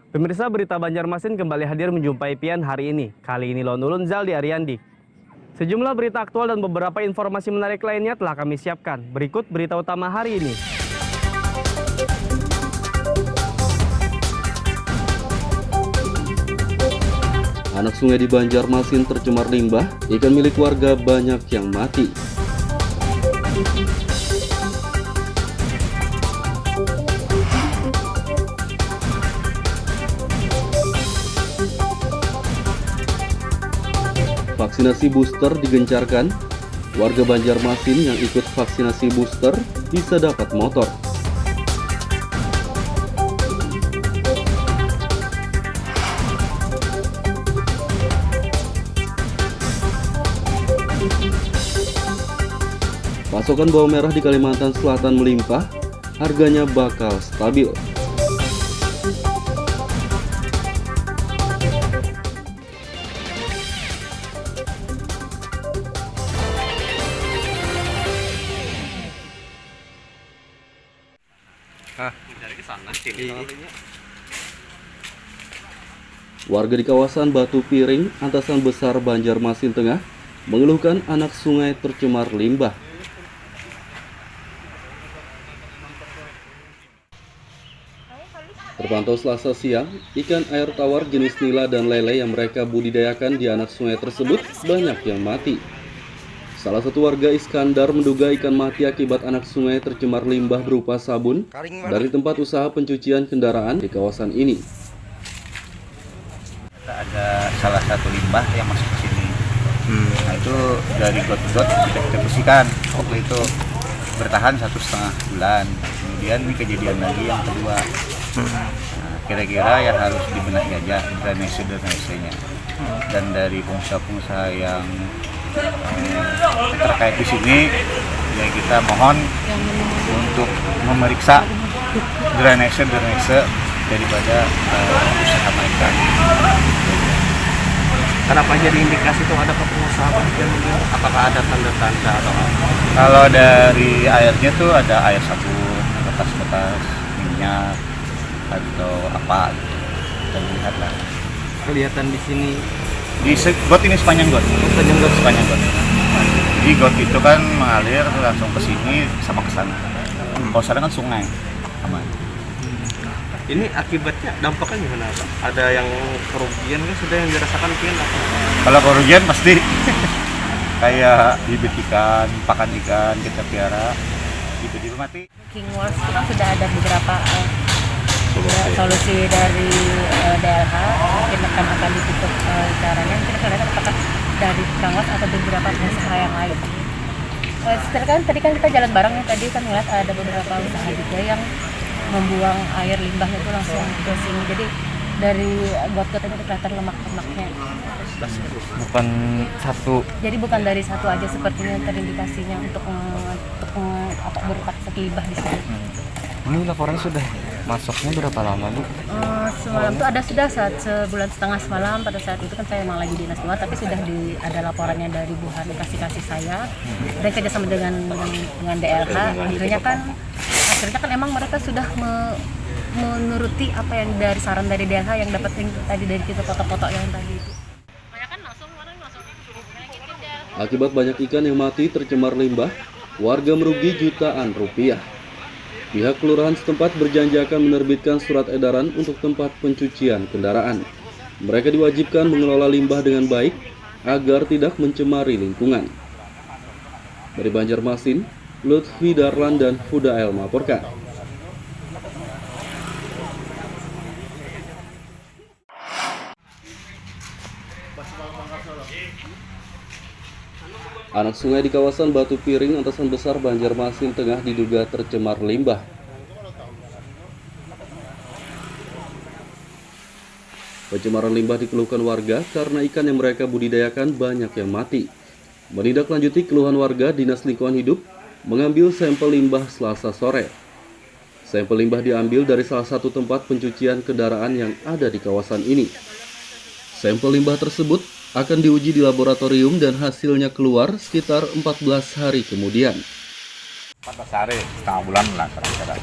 Pemirsa, berita Banjarmasin kembali hadir menjumpai Pian hari ini. Kali ini Lone Ulun Zaldi Ariandi. Sejumlah berita aktual dan beberapa informasi menarik lainnya telah kami siapkan. Berikut berita utama hari ini. Anak sungai di Banjarmasin tercemar limbah, ikan milik warga banyak yang mati. Vaksinasi booster digencarkan, warga Banjarmasin yang ikut vaksinasi booster bisa dapat motor. Pasokan bawang merah di Kalimantan Selatan melimpah, harganya bakal stabil. Warga di kawasan Batu Piring, Antasan Besar, Banjarmasin Tengah, mengeluhkan anak sungai tercemar limbah. Terpantau Selasa siang, ikan air tawar jenis nila dan lele yang mereka budidayakan di anak sungai tersebut banyak yang mati. Salah satu warga Iskandar menduga ikan mati akibat anak sungai tercemar limbah berupa sabun dari tempat usaha pencucian kendaraan di kawasan ini. Ada salah satu limbah yang masuk ke sini. Nah itu dari got-got kita bersihkan. Waktu itu bertahan 1,5 bulan. Kemudian ini kejadian lagi yang kedua. Nah, kira-kira yang harus dibenahi aja drainase-nya. Dan dari pengusaha-pengusaha yang terkait di sini, ya kita mohon untuk memeriksa drainase daripada usaha mereka. Kenapa jadi indikasi itu ada pengusaha mungkin? Apakah ada tanda-tanda atau apa? Kalau dari airnya tuh ada air sabun, bekas-bekas minyak atau apa gitu. Kita lihat lah. Kelihatan di sini. Di got ini sepanjang got. Sepanjang got. Jadi got itu kan mengalir langsung ke sini sama ke sana. Kalau sana kan sungai, aman. Ini akibatnya dampaknya gimana Pak? Ada yang kerugian kan sudah yang dirasakan Pian apa? Kalau kerugian pasti kayak bibit ikan, pakan ikan kita piara gitu di mati. King Wars itu sudah ada beberapa solusi dari DLH, mungkin akan ditutup caranya. Mungkin kita lihat apakah dari King Wars atau beberapa pengusaha yang lain. Tadi kan kita jalan bareng ya, tadi kan ngeliat ada beberapa usaha juga yang membuang air limbahnya itu langsung ke sini. Jadi dari got-got itu kelihatan lemak-lemaknya. Bukan satu. Jadi bukan dari satu aja sepertinya terindikasinya untuk berpasak limbah di sini. Ini laporan sudah masuknya berapa lama Bu? Semalam tuh ada sudah sebulan setengah semalam. Pada saat itu kan saya emang lagi dinas luar, tapi sudah ada laporannya dari Bu Hani kasih saya dan kerjasama dengan DLH. Akhirnya kan emang mereka sudah menuruti apa yang dari saran dari DLH yang dapat tadi dari kita foto-foto yang tadi itu. Akibat banyak ikan yang mati tercemar limbah, warga merugi jutaan rupiah. Pihak kelurahan setempat berjanji akan menerbitkan surat edaran untuk tempat pencucian kendaraan. Mereka diwajibkan mengelola limbah dengan baik agar tidak mencemari lingkungan. Dari Banjarmasin, Lutfi Darlan dan Hudael melaporkan. Anak sungai di kawasan Batu Piring, Antasan Besar, Banjarmasin Tengah diduga tercemar limbah. Pencemaran limbah dikeluhkan warga karena ikan yang mereka budidayakan banyak yang mati. Menindaklanjuti keluhan warga, Dinas Lingkungan Hidup mengambil sampel limbah Selasa sore. Sampel limbah diambil dari salah satu tempat pencucian kendaraan yang ada di kawasan ini. Sampel limbah tersebut akan diuji di laboratorium dan hasilnya keluar sekitar 14 hari kemudian. 14 hari, setengah bulan lah kira-kira.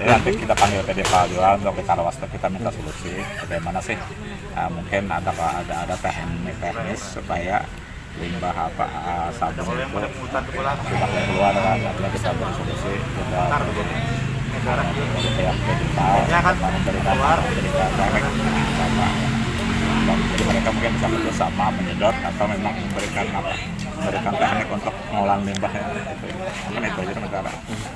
Jadi nanti kita panggil PD Pelabuhan untuk kita Lawasta, kita minta solusi bagaimana sih mungkin ada teknis supaya limbah sabun itu tidak keluar kan, artinya kita bersolusi kita pihak PDPA memberikan efek jadi mereka mungkin bisa bekerjasama menyedot atau memang memberikan teknik untuk mengolah limbahnya gitu. Mungkin itu aja negara.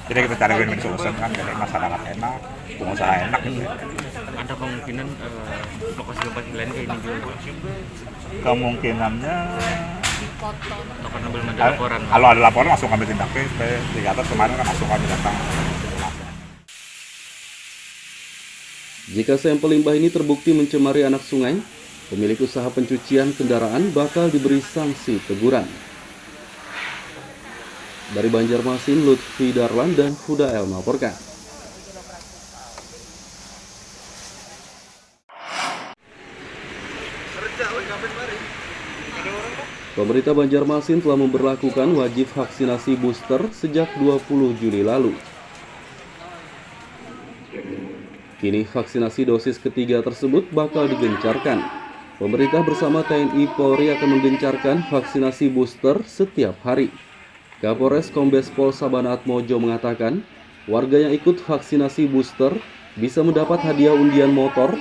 Jadi kita cari win-win solution kan, jadi masyarakat enak, pengusaha enak gitu. Ada kemungkinan lokasi tempat lain kayak ini juga? Kemungkinannya Atau karena belum ada laporan? Kalau ada laporan langsung kami tindak. Di atas kemarin kan langsung kami datang. Jika sampel limbah ini terbukti mencemari anak sungai, pemilik usaha pencucian kendaraan bakal diberi sanksi teguran. Dari Banjarmasin, Lutfi Darlan dan Huda El melaporkan. Pemerintah Banjarmasin telah memberlakukan wajib vaksinasi booster sejak 20 Juli lalu. Kini vaksinasi dosis ketiga tersebut bakal digencarkan. Pemerintah bersama TNI Polri akan menggencarkan vaksinasi booster setiap hari. Kapolres Kombes Pol Sabana Atmojo mengatakan, warga yang ikut vaksinasi booster bisa mendapat hadiah undian motor,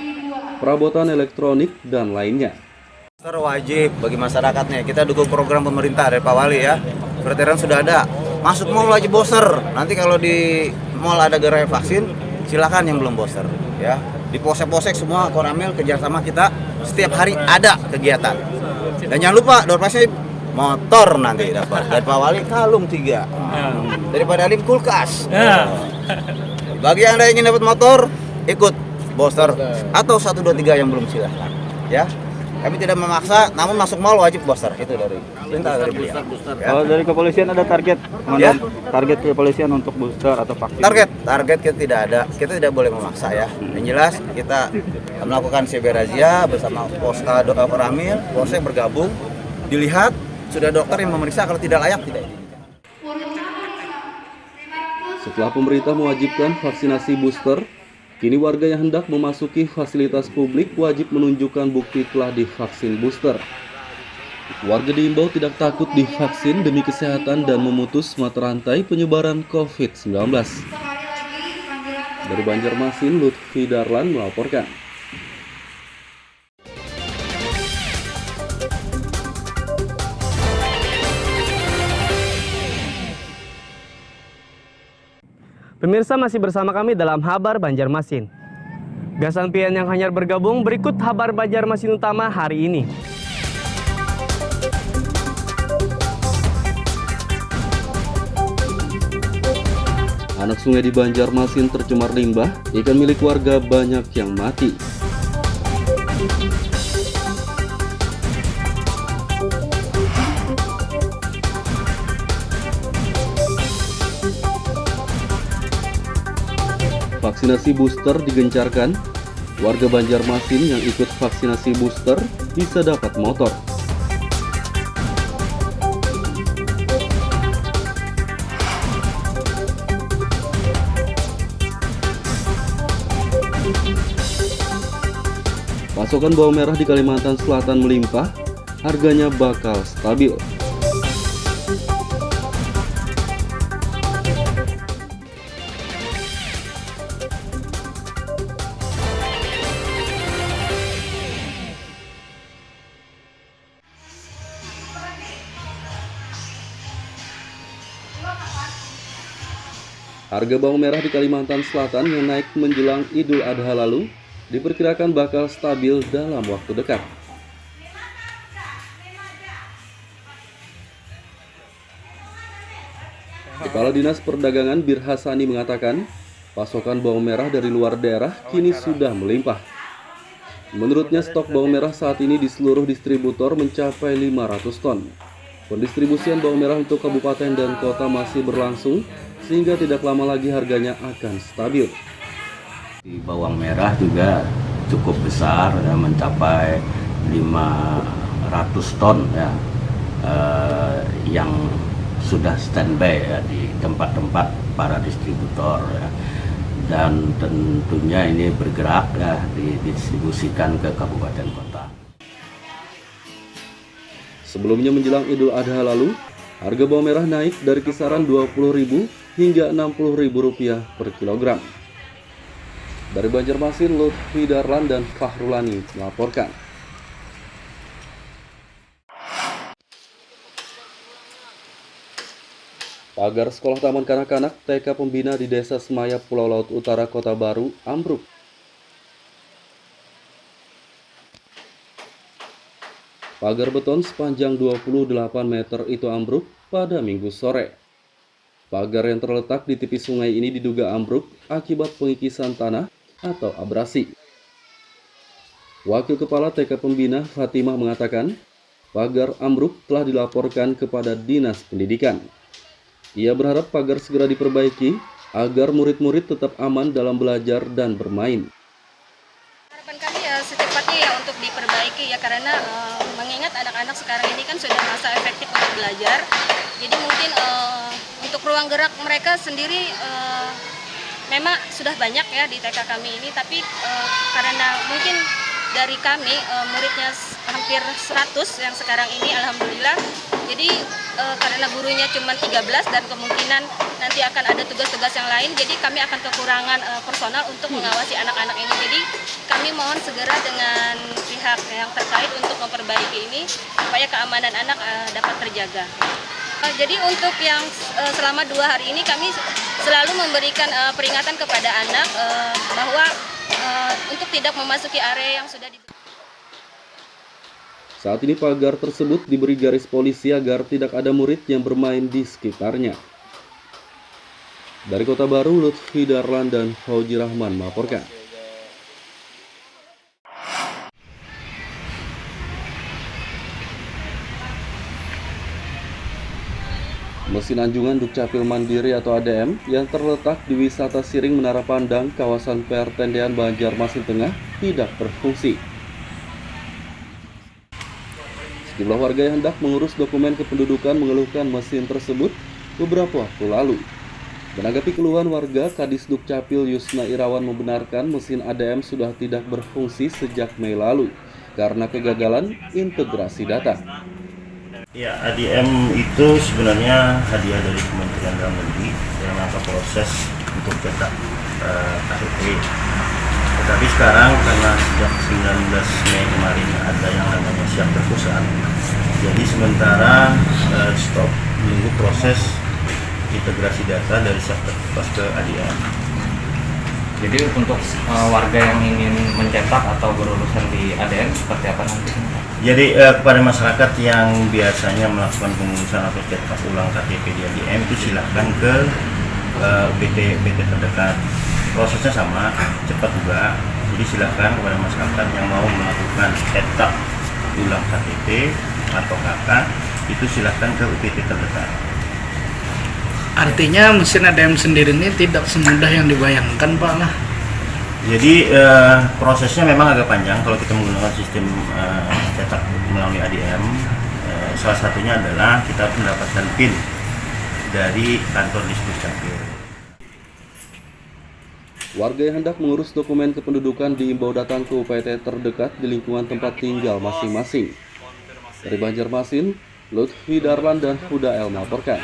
perabotan elektronik, dan lainnya. Booster wajib bagi masyarakatnya. Kita dukung program pemerintah dari Pak Wali ya. Kriteria sudah ada. Masuk mall wajib booster. Nanti kalau di mall ada gerai vaksin, silakan yang belum booster ya. Di posek-posek semua Koramil kerjasama kita setiap hari ada kegiatan. Dan jangan lupa door prize motor nanti dapat. Dan Pak Wali kalung 3. Daripada Alim kulkas. Bagi yang ingin dapat motor, ikut booster atau 1 2 3 yang belum silakan ya. Kami tidak memaksa, namun masuk mall wajib booster. Itu dari perintah dari beliau. Kalau dari kepolisian ada target, Ya. target kepolisian untuk booster atau vaksin? Target kita tidak ada, kita tidak boleh memaksa ya. Yang jelas kita melakukan CB razia bersama Poska Dokter Ramil, Polsek bergabung, dilihat sudah dokter yang memeriksa, kalau tidak layak tidak. Setelah pemerintah mewajibkan vaksinasi booster, kini warga yang hendak memasuki fasilitas publik wajib menunjukkan bukti telah divaksin booster. Warga diimbau tidak takut divaksin demi kesehatan dan memutus mata rantai penyebaran COVID-19. Dari Banjarmasin, Lutfi Darlan melaporkan. Pemirsa masih bersama kami dalam Habar Banjarmasin. Gasan pian yang hanyar bergabung, berikut Habar Banjarmasin utama hari ini. Anak sungai di Banjarmasin tercemar limbah, ikan milik warga banyak yang mati. Vaksinasi booster digencarkan. Warga Banjarmasin yang ikut vaksinasi booster bisa dapat motor. Pasokan bawang merah di Kalimantan Selatan melimpah, harganya bakal stabil. Harga bawang merah di Kalimantan Selatan yang naik menjelang Idul Adha lalu diperkirakan bakal stabil dalam waktu dekat. Kepala Dinas Perdagangan Bir Hasani mengatakan, pasokan bawang merah dari luar daerah kini sudah melimpah. Menurutnya, stok bawang merah saat ini di seluruh distributor mencapai 500 ton. Pendistribusian bawang merah untuk kabupaten dan kota masih berlangsung, sehingga tidak lama lagi harganya akan stabil. Bawang merah juga cukup besar, ya, mencapai 500 ton ya, yang sudah standby ya, di tempat-tempat para distributor ya. dan tentunya ini bergerak ya, didistribusikan ke kabupaten kota. Sebelumnya menjelang Idul Adha lalu, harga bawang merah naik dari kisaran Rp20.000 hingga Rp60.000 per kilogram. Dari Banjarmasin, Lutfi Darlan dan Fahrulani melaporkan. Pagar sekolah taman kanak-kanak TK Pembina di Desa Semaya, Pulau Laut Utara, Kota Baru, ambruk. Pagar beton sepanjang 28 meter itu ambruk pada Minggu sore. Pagar yang terletak di tepi sungai ini diduga ambruk akibat pengikisan tanah atau abrasi. Wakil Kepala TK Pembina Fatimah mengatakan, pagar ambruk telah dilaporkan kepada Dinas Pendidikan. Ia berharap pagar segera diperbaiki agar murid-murid tetap aman dalam belajar dan bermain. Harapan kami ya secepatnya ya untuk diperbaiki ya, karena mengingat anak-anak sekarang ini kan sudah masa efektif untuk belajar. Jadi mungkin untuk ruang gerak mereka sendiri memang sudah banyak ya di TK kami ini, tapi karena mungkin dari kami muridnya hampir 100 yang sekarang ini alhamdulillah. Jadi karena gurunya cuma 13 dan kemungkinan nanti akan ada tugas-tugas yang lain, jadi kami akan kekurangan personal untuk mengawasi anak-anak ini. Jadi kami mohon segera dengan pihak yang terkait untuk memperbaiki ini supaya keamanan anak dapat terjaga. Jadi untuk yang selama 2 hari ini kami selalu memberikan peringatan kepada anak bahwa untuk tidak memasuki area yang sudah ditutup. Saat ini pagar tersebut diberi garis polisi agar tidak ada murid yang bermain di sekitarnya. Dari Kota Baru, Lutfi Darlan dan Fauji Rahman melaporkan. Mesin anjungan Dukcapil Mandiri atau ADM yang terletak di Wisata Siring Menara Pandang, kawasan Pertendean, Banjarmasin Tengah, tidak berfungsi. Sejumlah warga yang hendak mengurus dokumen kependudukan mengeluhkan mesin tersebut beberapa waktu lalu. Menanggapi keluhan warga, Kadis Dukcapil Yusna Irawan membenarkan mesin ADM sudah tidak berfungsi sejak Mei lalu karena kegagalan integrasi data. Ya, ADM itu sebenarnya hadiah dari Kementerian Dalam Negeri dalam rangka proses untuk cetak KTP. Tetapi sekarang karena sejak 19 Mei kemarin ada yang namanya siap terpusat, jadi sementara stop menunggu proses integrasi data dari siap terpusat ke ADM. Jadi untuk warga yang ingin mencetak atau berurusan di ADM seperti apa nanti? Jadi kepada masyarakat yang biasanya melakukan pengurusan atau cetak ulang KTP di ADM itu silahkan ke PT terdekat. Prosesnya sama, cepat juga. Jadi silahkan kepada masyarakat yang mau melakukan cetak ulang KTP atau KK itu silahkan ke UPT terdekat. Artinya mesin ADM sendiri ini tidak semudah yang dibayangkan, Pak lah. Jadi prosesnya memang agak panjang kalau kita menggunakan sistem cetak melalui ADM. Salah satunya adalah kita mendapatkan PIN dari kantor Dukcapil. Warga yang hendak mengurus dokumen kependudukan diimbau datang ke UPT terdekat di lingkungan tempat tinggal masing-masing. Dari Banjarmasin, Lutfi Darlan dan Huda El melaporkan.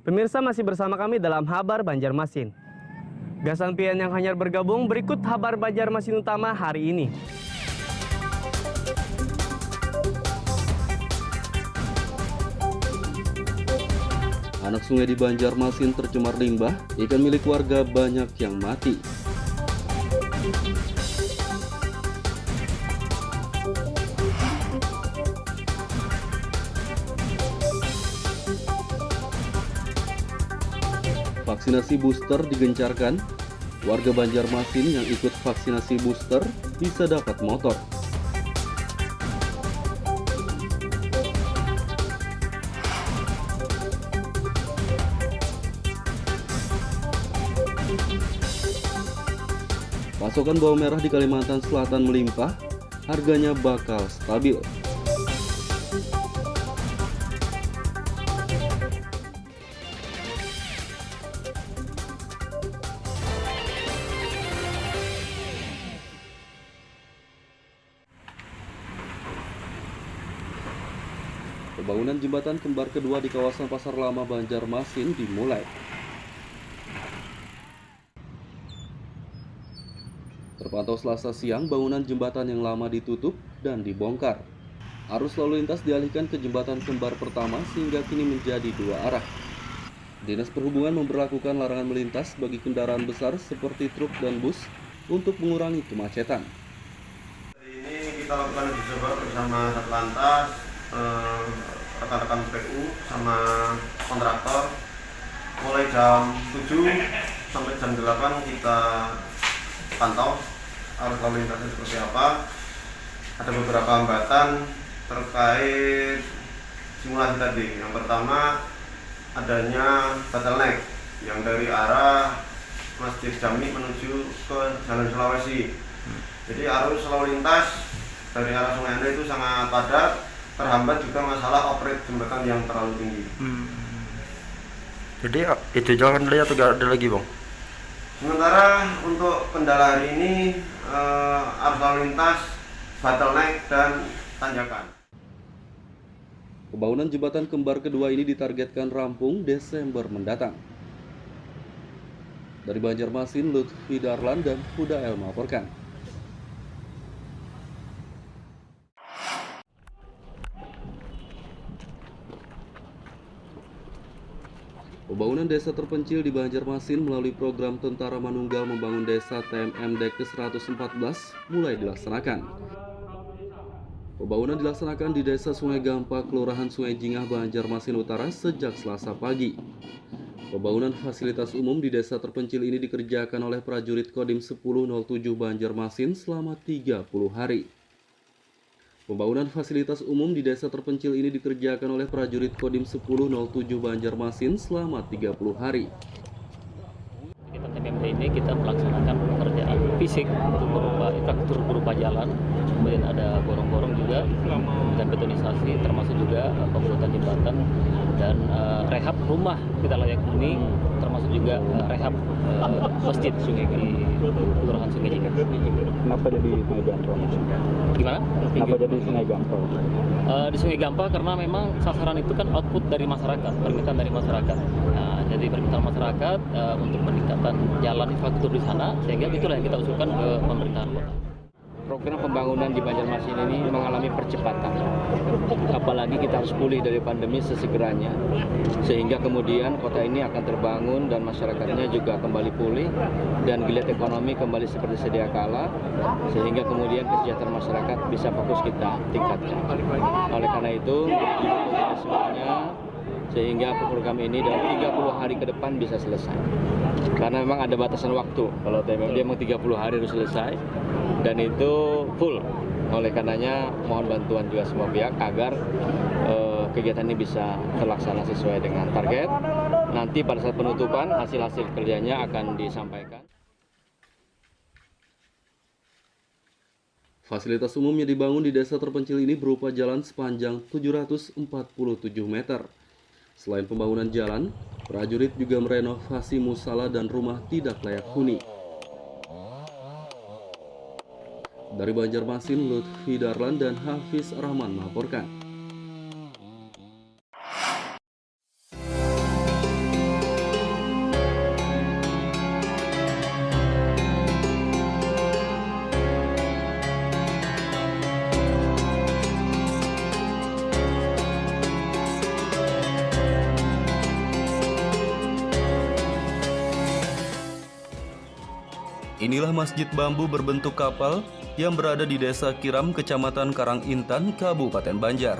Pemirsa masih bersama kami dalam Habar Banjarmasin. Gasan pian yang hanyar bergabung, berikut Habar Banjarmasin utama hari ini. Anak sungai di Banjarmasin tercemar limbah, ikan milik warga banyak yang mati. Vaksinasi booster digencarkan. Warga Banjarmasin yang ikut vaksinasi booster bisa dapat motor. Pasokan bawang merah di Kalimantan Selatan melimpah, harganya bakal stabil. Pembangunan jembatan kembar kedua di kawasan Pasar Lama Banjarmasin dimulai. Terpantau Selasa siang, bangunan jembatan yang lama ditutup dan dibongkar. Arus lalu lintas dialihkan ke jembatan kembar pertama sehingga kini menjadi dua arah. Dinas Perhubungan memberlakukan larangan melintas bagi kendaraan besar seperti truk dan bus untuk mengurangi kemacetan. Hari ini kita lakukan uji coba bersama Satlantas, rekan-rekan PU sama kontraktor. Mulai jam 7 sampai jam 8 kita pantau arus lalu lintasnya seperti apa. Ada beberapa hambatan terkait simulasi tadi. Yang pertama, adanya bottleneck yang dari arah Masjid Jami menuju ke Jalan Sulawesi. Jadi arus lalu lintas dari arah Sungai Ande itu sangat padat, terhambat juga masalah operate jembatan yang terlalu tinggi. Jadi itu jalan raya atau gak ada lagi, Bang? Sementara untuk kendala hari ini arus lalu lintas, bottleneck dan tanjakan. Pembangunan jembatan kembar kedua ini ditargetkan rampung Desember mendatang. Dari Banjarmasin, Lutfi Darlan dan Huda El melaporkan. Pembangunan desa terpencil di Banjarmasin melalui program Tentara Manunggal Membangun Desa TMMD ke-114 mulai dilaksanakan. Pembangunan dilaksanakan di Desa Sungai Gampa, Kelurahan Sungai Jingah, Banjarmasin Utara sejak Selasa pagi. Pembangunan fasilitas umum di desa terpencil ini dikerjakan oleh prajurit Kodim 1007 Banjarmasin selama 30 hari. Pembangunan fasilitas umum di desa terpencil ini dikerjakan oleh prajurit Kodim 1007 Banjarmasin selama 30 hari. Kita TMMD ini kita melaksanakan pekerjaan fisik untuk berupa infrastruktur berupa jalan, kemudian ada gorong-gorong juga, dan betonisasi, termasuk juga pembuatan jembatan dan rehab rumah kita layak huni, termasuk juga rehab masjid Sungai di Kelurahan Sungai Jingah. Kenapa jadi Sungai Gampa? Gimana? Kenapa jadi Sungai Gampa? Di Sungai Gampa karena memang sasaran itu kan output dari masyarakat, permintaan dari masyarakat. Nah, jadi permintaan masyarakat untuk peningkatan jalan infrastruktur di sana, sehingga itulah yang kita usulkan ke pemerintahan kota. Program pembangunan di Banjarmasin ini mengalami percepatan, apalagi kita harus pulih dari pandemi sesegeranya, sehingga kemudian kota ini akan terbangun dan masyarakatnya juga kembali pulih dan geliat ekonomi kembali seperti sedia kala, sehingga kemudian kesejahteraan masyarakat bisa fokus kita tingkatkan. Oleh karena itu, semuanya sehingga program ini dalam 30 hari ke depan bisa selesai. Karena memang ada batasan waktu, kalau TMMD memang 30 hari harus selesai, dan itu full. Oleh karenanya mohon bantuan juga semua pihak agar kegiatan ini bisa terlaksana sesuai dengan target. Nanti pada saat penutupan hasil-hasil kerjanya akan disampaikan. Fasilitas umum yang dibangun di desa terpencil ini berupa jalan sepanjang 747 meter. Selain pembangunan jalan, prajurit juga merenovasi musala dan rumah tidak layak huni. Dari Banjarmasin, Lutfi Darlan dan Hafiz Rahman melaporkan. Inilah masjid bambu berbentuk kapal yang berada di Desa Kiram, Kecamatan Karangintan, Kabupaten Banjar.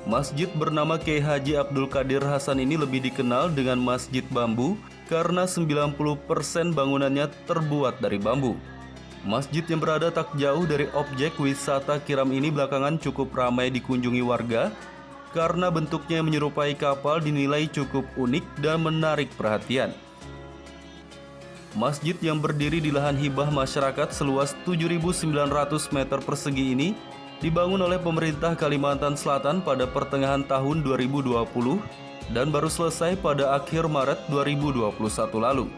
Masjid bernama Kiai Haji Abdul Qadir Hasan ini lebih dikenal dengan Masjid Bambu karena 90% bangunannya terbuat dari bambu. Masjid yang berada tak jauh dari objek wisata Kiram ini belakangan cukup ramai dikunjungi warga karena bentuknya yang menyerupai kapal dinilai cukup unik dan menarik perhatian. Masjid yang berdiri di lahan hibah masyarakat seluas 7.900 meter persegi ini dibangun oleh pemerintah Kalimantan Selatan pada pertengahan tahun 2020 dan baru selesai pada akhir Maret 2021 lalu.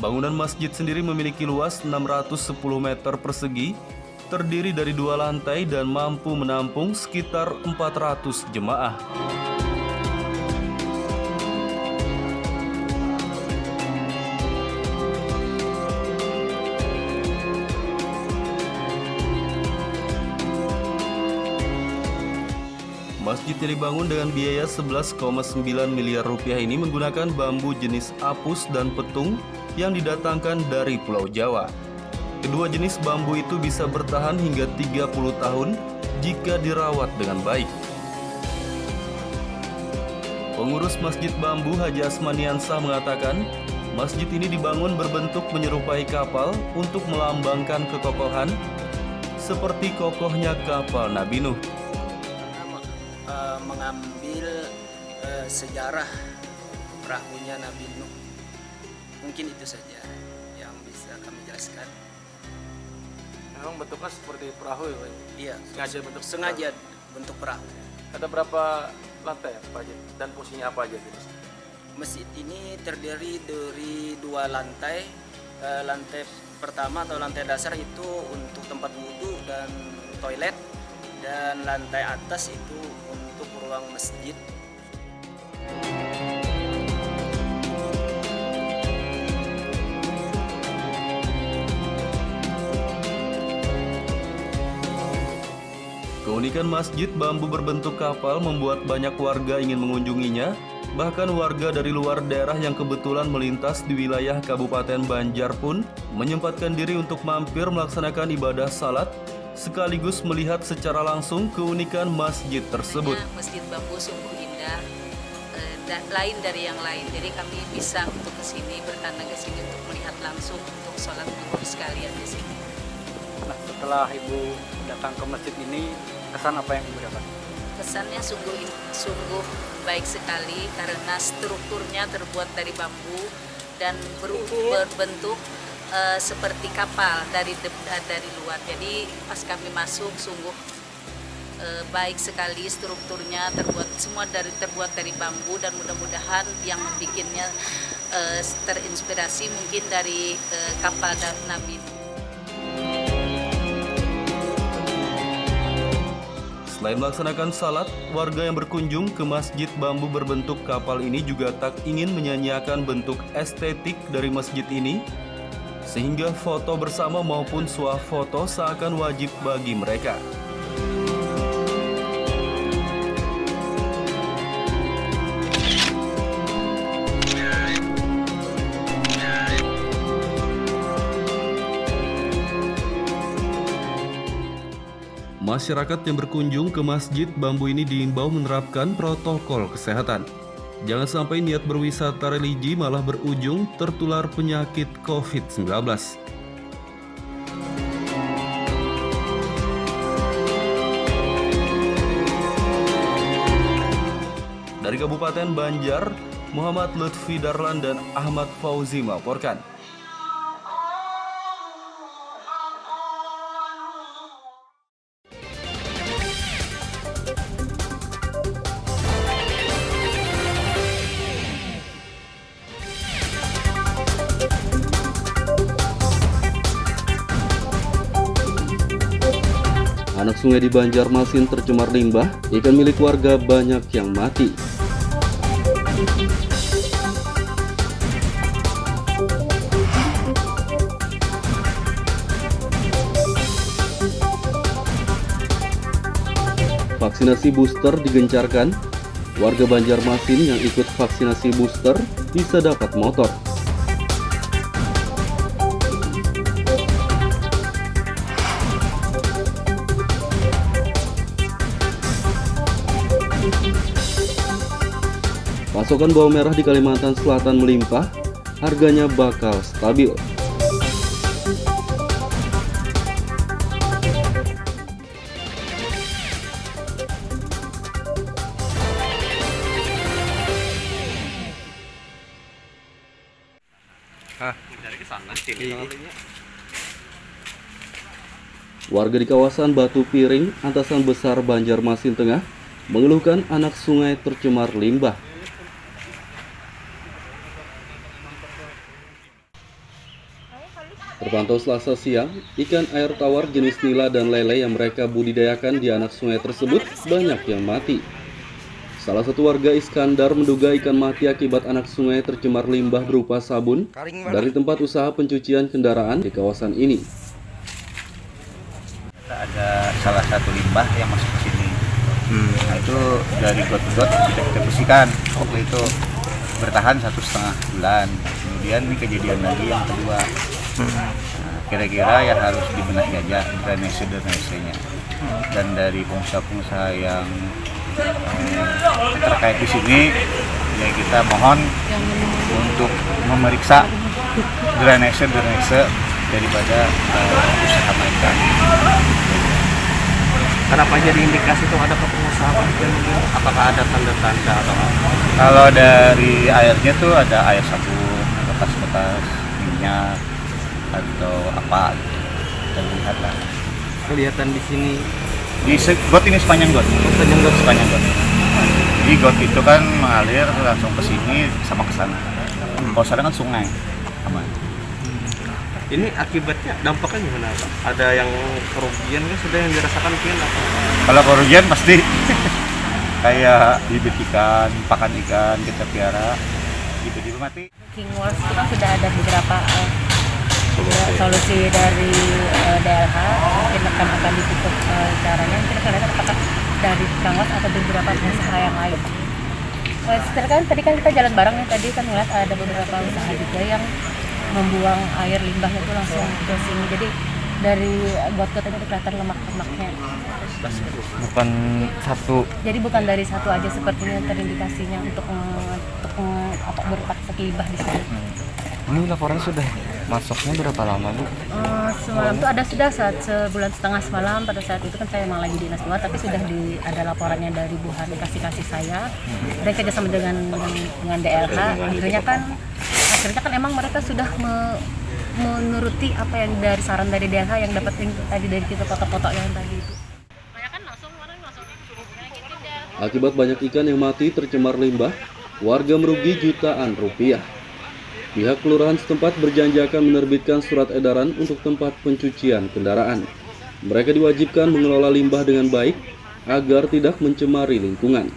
Bangunan masjid sendiri memiliki luas 610 meter persegi, terdiri dari 2 lantai dan mampu menampung sekitar 400 jemaah. Masjid yang dibangun dengan biaya 11,9 miliar rupiah ini menggunakan bambu jenis apus dan petung yang didatangkan dari Pulau Jawa. Kedua jenis bambu itu bisa bertahan hingga 30 tahun jika dirawat dengan baik. Pengurus Masjid Bambu Haji Asmaniansah mengatakan, masjid ini dibangun berbentuk menyerupai kapal untuk melambangkan kekokohan seperti kokohnya kapal Nabi Nuh. Mengambil sejarah perahunya Nabi Nuh. Mungkin itu saja yang bisa kami jelaskan. Memang bentuknya seperti perahu ya Pak? Iya, sengaja bentuk perahu. Ada berapa lantai Pak Haji? Dan fungsinya apa aja gitu? Masjid ini terdiri dari 2 lantai. Lantai pertama atau lantai dasar itu untuk tempat wudhu dan toilet, dan lantai atas itu untuk ruang masjid. Keunikan masjid bambu berbentuk kapal membuat banyak warga ingin mengunjunginya. Bahkan warga dari luar daerah yang kebetulan melintas di wilayah Kabupaten Banjar pun menyempatkan diri untuk mampir melaksanakan ibadah salat sekaligus melihat secara langsung keunikan masjid tersebut. Masjid Bambu sungguh indah, lain dari yang lain. Jadi kami bisa untuk kesini, bertandang ke sini untuk melihat langsung untuk sholat zuhur sekalian di sini. Nah, setelah Ibu datang ke masjid ini, kesan apa yang Ibu dapat? Kesannya sungguh baik sekali karena strukturnya terbuat dari bambu dan berbentuk seperti kapal dari luar. Jadi pas kami masuk sungguh baik sekali strukturnya, terbuat dari bambu, dan mudah-mudahan yang bikinnya terinspirasi mungkin dari kapal Nabi. Selain melaksanakan salat, warga yang berkunjung ke masjid bambu berbentuk kapal ini juga tak ingin menyanyiakan bentuk estetik dari masjid ini, sehingga foto bersama maupun swafoto seakan wajib bagi mereka. Masyarakat yang berkunjung ke masjid bambu ini diimbau menerapkan protokol kesehatan. Jangan sampai niat berwisata religi malah berujung tertular penyakit COVID-19. Dari Kabupaten Banjar, Muhammad Lutfi Darlan dan Ahmad Fauzi melaporkan. Anak sungai di Banjarmasin tercemar limbah, ikan milik warga banyak yang mati. Vaksinasi booster digencarkan. Warga Banjarmasin yang ikut vaksinasi booster bisa dapat motor. Pasokan bawang merah di Kalimantan Selatan melimpah, harganya bakal stabil. Mencari ke sana sini kalinya. Warga di kawasan Batu Piring, Antasan Besar, Banjarmasin Tengah mengeluhkan anak sungai tercemar limbah. Terpantau Selasa siang, ikan air tawar jenis nila dan lele yang mereka budidayakan di anak sungai tersebut banyak yang mati. Salah satu warga Iskandar menduga ikan mati akibat anak sungai tercemar limbah berupa sabun dari tempat usaha pencucian kendaraan di kawasan ini. Ada salah satu limbah yang masuk ke sini. Nah itu dari got-got kita bersihkan. Waktu itu bertahan 1,5 bulan. Kemudian ini kejadian lagi yang kedua. Nah, kira-kira yang harus dibenahi aja drainase-nya. Dan dari pengusaha-pengusaha yang terkait di sini, ya kita mohon untuk memeriksa drainase daripada usaha mereka. Kenapa jadi indikasi itu ada ke pengusaha? Apakah ada tanda-tanda atau apa? Kalau dari airnya tuh ada air sabun, bekas-bekas minyak atau apa gitu. Kita lihat lah. Kelihatan di sini. Di got ini sepanjang got. Sepanjang got. Jadi got itu kan mengalir langsung ke sini sama ke sana. Kalau sana kan sungai. Aman. Ini akibatnya dampaknya gimana Pak? Ada yang kerugian kan sudah yang dirasakan mungkin apa? Kalau kerugian pasti kayak bibit ikan, pakan ikan kita piara gitu mati. King Wars kita sudah ada beberapa solusi dari DLH, mungkin akan ditutup caranya. Mungkin kita lihat apakah dari Kangwas atau beberapa usaha yang lain. Kan tadi kan kita jalan bareng ya, tadi kan ngeliat ada beberapa usaha juga yang membuang air limbahnya itu langsung ke sini. Jadi dari got-got itu kelihatan lemak-lemaknya. Bukan satu. Jadi bukan dari satu aja sepertinya terindikasinya untuk berpaksa limbah di sini. Ini laporan sudah masuknya berapa lama Bu? Semalam tuh ada sudah sebulan setengah semalam. Pada saat itu kan saya emang lagi dinas luar, tapi sudah ada laporannya dari Bu Hani kasih saya. Dan kerjasama dengan DLH. Akhirnya kan emang mereka sudah menuruti apa yang dari saran dari DLH yang dapetin tadi dari kita foto-foto yang tadi itu. Akibat banyak ikan yang mati tercemar limbah, warga merugi jutaan rupiah. Pihak kelurahan setempat berjanji akan menerbitkan surat edaran untuk tempat pencucian kendaraan. Mereka diwajibkan mengelola limbah dengan baik agar tidak mencemari lingkungan.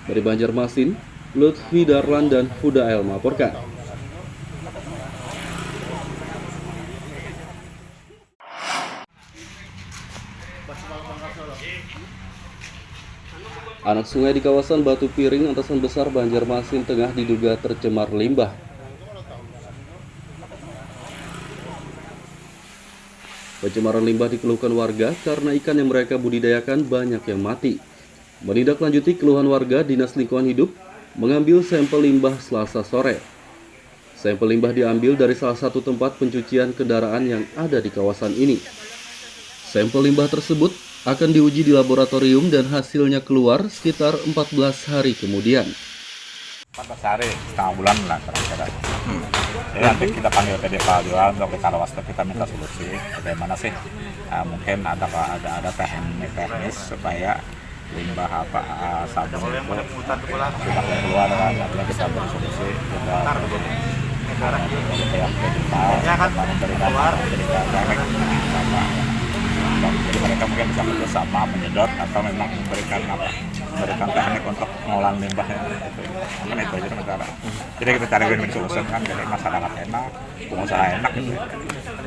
Dari Banjarmasin, Lutfi Darlan dan Fudael melaporkan. Anak sungai di kawasan Batu Piring, Antasan Besar, Banjarmasin Tengah diduga tercemar limbah. Pencemaran limbah dikeluhkan warga karena ikan yang mereka budidayakan banyak yang mati. Menindaklanjuti keluhan warga, Dinas Lingkungan Hidup mengambil sampel limbah Selasa sore. Sampel limbah diambil dari salah satu tempat pencucian kendaraan yang ada di kawasan ini. Sampel limbah tersebut akan diuji di laboratorium dan hasilnya keluar sekitar 14 hari kemudian. 14 hari, setengah bulan lah kira-kira. Jadi nanti kita panggil PD Pelabuhan untuk kita Lawasta, kita minta solusi bagaimana sih mungkin ada teknis supaya limbah sabun itu sudah keluar kan, nanti kita beri solusi juga yang kita memberikan jadi mereka mungkin bisa bersama menyedot atau memang memberikan teknik untuk pengolahan limbahnya itu. Kan itu aja negara. Jadi kita cari win-win solution kan, jadi masyarakat enak, pengusaha enak gitu.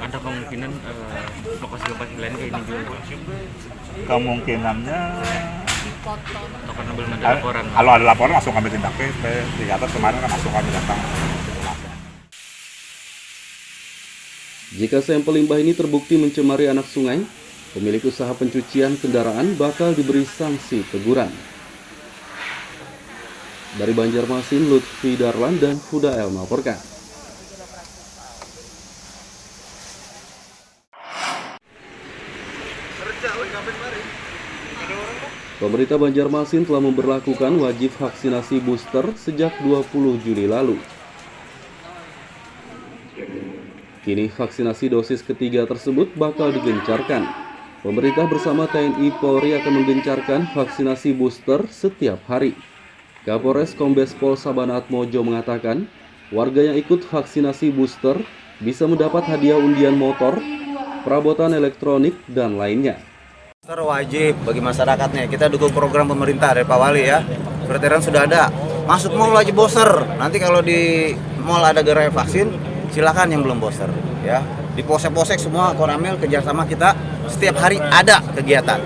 Ada kemungkinan lokasi-lokasi lain kayak ini juga? Kemungkinannya atau karena belum ada laporan? Kalau ada laporan langsung kami tindak. Di atas kemarin kan langsung kami datang. Jika sampel limbah ini terbukti mencemari anak sungai, pemilik usaha pencucian kendaraan bakal diberi sanksi teguran. Dari Banjarmasin, Lutfi Darlan dan Fudael melaporkan. Pemerintah Banjarmasin telah memberlakukan wajib vaksinasi booster sejak 20 Juli lalu. Kini vaksinasi dosis ketiga tersebut bakal digencarkan. Pemerintah bersama TNI Polri akan menggencarkan vaksinasi booster setiap hari. Kapolres Kombes Pol Sabana Atmojo mengatakan, warga yang ikut vaksinasi booster bisa mendapat hadiah undian motor, perabotan elektronik, dan lainnya. Booster wajib bagi masyarakatnya. Kita dukung program pemerintah dari Pak Wali ya. Surat edaran sudah ada. Masuk mall wajib booster. Nanti kalau di mall ada gerai vaksin, silakan yang belum booster ya. Di polsek-polsek semua Koramil kerjasama kita setiap hari ada kegiatan.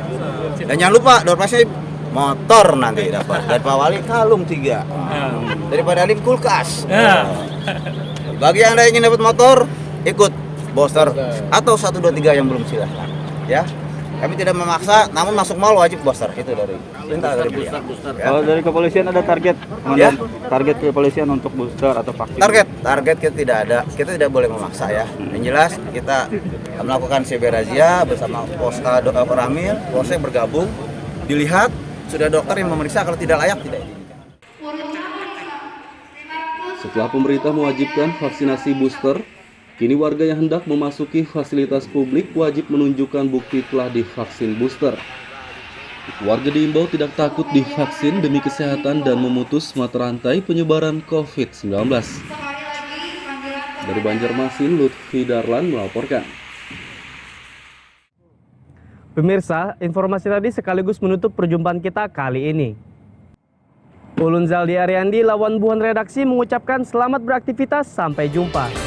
Dan jangan lupa door prize motor nanti dapat. Dari Pak Wali kalung 3. Daripada Alim kulkas. Bagi Anda yang ingin dapat motor, ikut booster atau 1 2 3 yang belum silakan ya. Kami tidak memaksa, namun masuk mall wajib booster. Itu dari perintah dari beliau. Kalau dari kepolisian ada target, ya? Target kepolisian untuk booster atau vaksin? Target kita tidak ada, kita tidak boleh memaksa ya. Yang jelas kita melakukan CB razia bersama Koramil, Polsek bergabung, dilihat sudah dokter yang memeriksa, kalau tidak layak tidak diizinkan. Setelah pemerintah mewajibkan vaksinasi booster, kini warga yang hendak memasuki fasilitas publik wajib menunjukkan bukti telah divaksin booster. Warga diimbau tidak takut divaksin demi kesehatan dan memutus mata rantai penyebaran COVID-19. Dari Banjarmasin, Lutfi Darlan melaporkan. Pemirsa, informasi tadi sekaligus menutup perjumpaan kita kali ini. Ulun Zaldi Ariandi, lawan buhan redaksi mengucapkan selamat beraktivitas, sampai jumpa.